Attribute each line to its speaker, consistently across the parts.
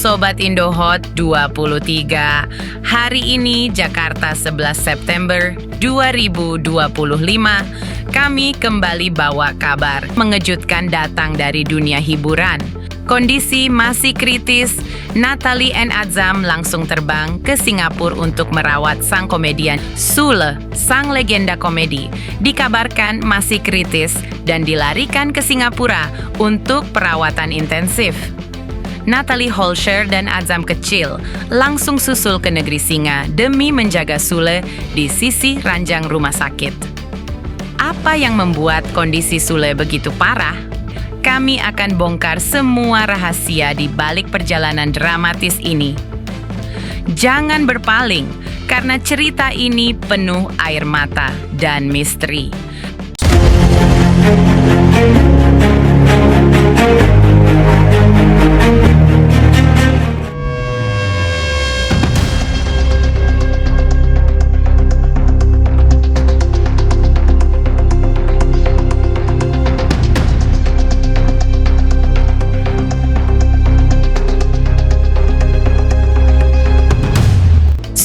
Speaker 1: Sobat Indohot 23. Hari ini Jakarta 11 September 2025. Kami kembali bawa kabar mengejutkan datang dari dunia hiburan. Kondisi masih kritis, Natalie and Azam langsung terbang ke Singapura untuk merawat sang komedian Sule, sang legenda komedi. Dikabarkan masih kritis dan dilarikan ke Singapura untuk perawatan intensif. Natalie Holscher dan Azam kecil langsung susul ke negeri singa demi menjaga Sule di sisi ranjang rumah sakit. Apa yang membuat kondisi Sule begitu parah? Kami akan bongkar semua rahasia di balik perjalanan dramatis ini. Jangan berpaling, karena cerita ini penuh air mata dan misteri.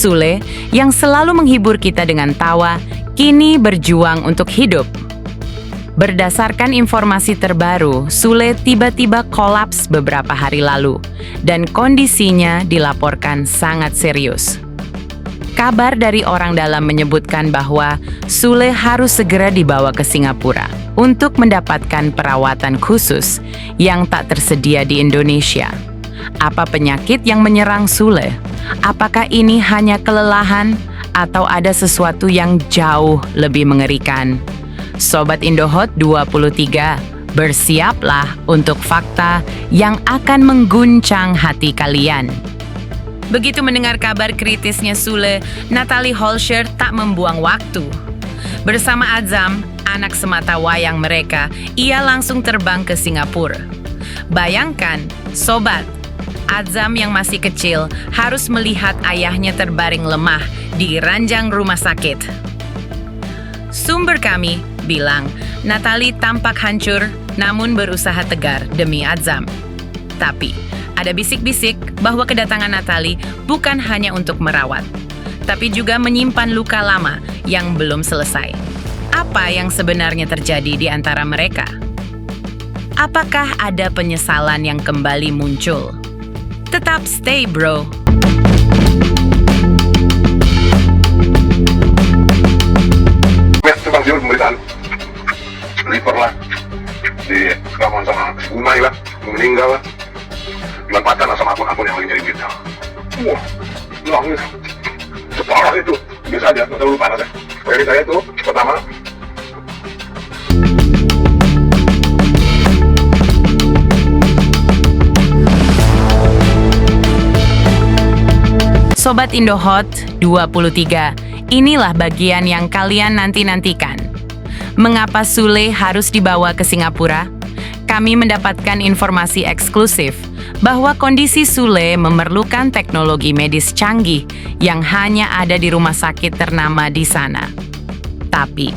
Speaker 1: Sule, yang selalu menghibur kita dengan tawa, kini berjuang untuk hidup. Berdasarkan informasi terbaru, Sule tiba-tiba kolaps beberapa hari lalu, dan kondisinya dilaporkan sangat serius. Kabar dari orang dalam menyebutkan bahwa Sule harus segera dibawa ke Singapura untuk mendapatkan perawatan khusus yang tak tersedia di Indonesia. Apa penyakit yang menyerang Sule? Apakah ini hanya kelelahan atau ada sesuatu yang jauh lebih mengerikan? Sobat Indohot 23, bersiaplah untuk fakta yang akan mengguncang hati kalian. Begitu mendengar kabar kritisnya Sule, Natalie Holscher tak membuang waktu. Bersama Azam, anak semata wayang mereka, ia langsung terbang ke Singapura. Bayangkan, sobat, Azam yang masih kecil harus melihat ayahnya terbaring lemah di ranjang rumah sakit. Sumber kami bilang, Natalie tampak hancur namun berusaha tegar demi Azam. Tapi, ada bisik-bisik bahwa kedatangan Natalie bukan hanya untuk merawat, tapi juga menyimpan luka lama yang belum selesai. Apa yang sebenarnya terjadi di antara mereka? Apakah ada penyesalan yang kembali muncul? Tetap stay, bro.
Speaker 2: Sebang siur pemberitaan liver lah, di ramuan sama Unai lah, meninggal lah, dimanfaatkan lah sama akun-akun yang lagi nyari duitnya. Wah, nangis, separah itu, biasa aja, nggak terlalu panas ya. Jadi saya tuh pertama,
Speaker 1: Sobat Indohot 23, inilah bagian yang kalian nanti-nantikan. Mengapa Sule harus dibawa ke Singapura? Kami mendapatkan informasi eksklusif bahwa kondisi Sule memerlukan teknologi medis canggih yang hanya ada di rumah sakit ternama di sana. Tapi,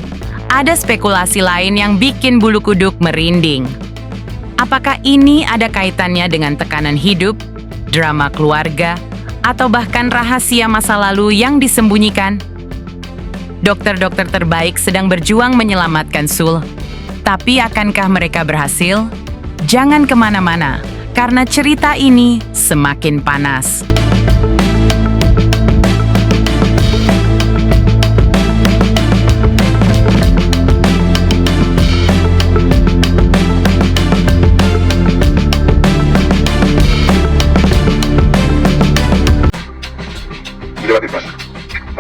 Speaker 1: ada spekulasi lain yang bikin bulu kuduk merinding. Apakah ini ada kaitannya dengan tekanan hidup, drama keluarga, atau bahkan rahasia masa lalu yang disembunyikan? Dokter-dokter terbaik sedang berjuang menyelamatkan Sule. Tapi akankah mereka berhasil? Jangan kemana-mana, karena cerita ini semakin panas.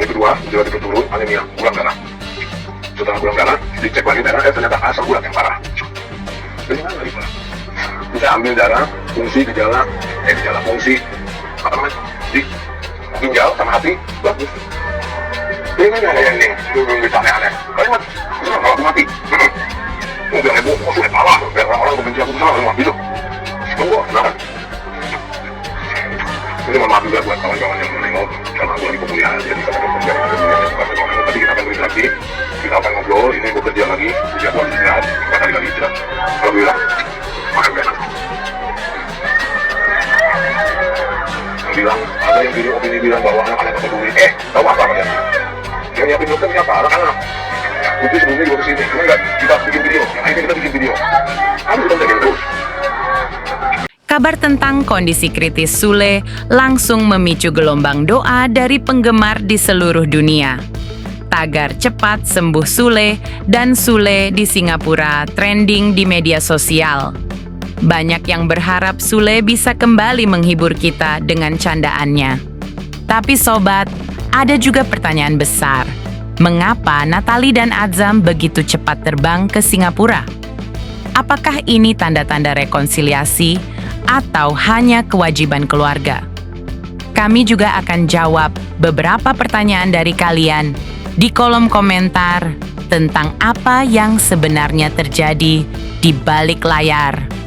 Speaker 2: hari kedua, tiba-tiba turun anemia, kurang darah. Setelah kurang darah, dicek lagi darah, ternyata asam urat yang parah. Dari mana lagi parah? Bisa ambil darah, fungsi fungsi apa namanya? Di ginjal sama hati, bagus. Ini kan ada yang belum bisa aneh-aneh. Kalimat, kalau aku mati, mau bilang ibu, aku sudah parah, biar orang-orang benci aku sama, aku mati tuh. Tunggu, kenapa? Ini mohon maaf juga buat kawan-kawan yang menengok, karena aku lagi pemulihan, jadi kata dokter tadi kita akan berinteraksi, kita akan ngobrol, ini gue kerja lagi, jadi aku harus istirahat, 4 hari lagi istirahat. Alhamdulillah, makan enak. Ada yang video opini bilang bahwa anak-anak peduli. Tahu apa kalian? Yang nyiapin dokter siapa? Anak-anak. Putri sebelumnya juga kesini. Cuma nggak kita bikin video. Yang akhirnya kita bikin video. Kamu udah jagain terus.
Speaker 1: Kabar tentang kondisi kritis Sule langsung memicu gelombang doa dari penggemar di seluruh dunia. Tagar cepat sembuh Sule dan Sule di Singapura trending di media sosial. Banyak yang berharap Sule bisa kembali menghibur kita dengan candaannya. Tapi sobat, ada juga pertanyaan besar. Mengapa Natalie dan Azam begitu cepat terbang ke Singapura? Apakah ini tanda-tanda rekonsiliasi atau hanya kewajiban keluarga? Kami juga akan jawab beberapa pertanyaan dari kalian di kolom komentar tentang apa yang sebenarnya terjadi di balik layar.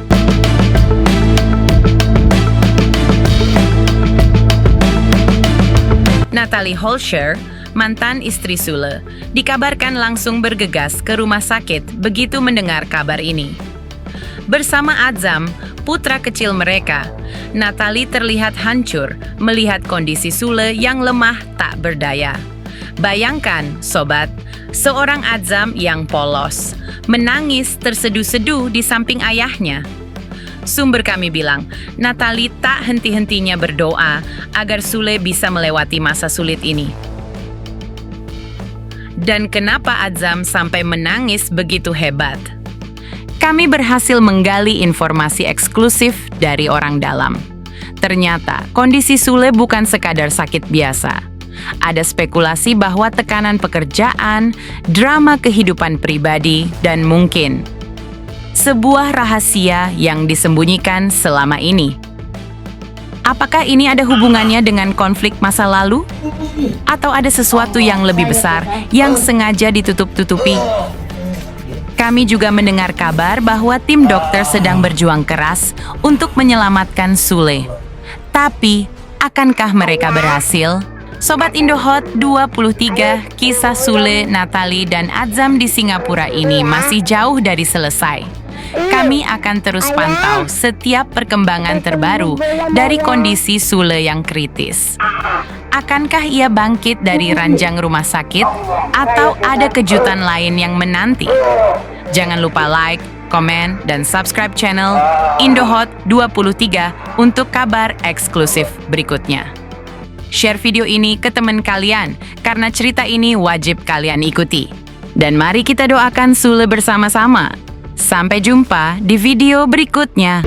Speaker 1: Natalie Holscher, mantan istri Sule, dikabarkan langsung bergegas ke rumah sakit begitu mendengar kabar ini. Bersama Azam, putra kecil mereka, Natalie terlihat hancur melihat kondisi Sule yang lemah tak berdaya. Bayangkan, sobat, seorang Azam yang polos, menangis terseduh-seduh di samping ayahnya. Sumber kami bilang, Natalie tak henti-hentinya berdoa agar Sule bisa melewati masa sulit ini. Dan kenapa Azam sampai menangis begitu hebat? Kami berhasil menggali informasi eksklusif dari orang dalam. Ternyata, kondisi Sule bukan sekadar sakit biasa. Ada spekulasi bahwa tekanan pekerjaan, drama kehidupan pribadi, dan mungkin sebuah rahasia yang disembunyikan selama ini. Apakah ini ada hubungannya dengan konflik masa lalu? Atau ada sesuatu yang lebih besar yang sengaja ditutup-tutupi? Kami juga mendengar kabar bahwa tim dokter sedang berjuang keras untuk menyelamatkan Sule. Tapi, akankah mereka berhasil? Sobat Indohot 23, kisah Sule, Natalie, dan Azam di Singapura ini masih jauh dari selesai. Kami akan terus pantau setiap perkembangan terbaru dari kondisi Sule yang kritis. Akankah ia bangkit dari ranjang rumah sakit atau ada kejutan lain yang menanti? Jangan lupa like, komen, dan subscribe channel Indohot 23 untuk kabar eksklusif berikutnya. Share video ini ke teman kalian karena cerita ini wajib kalian ikuti. Dan mari kita doakan Sule bersama-sama. Sampai jumpa di video berikutnya.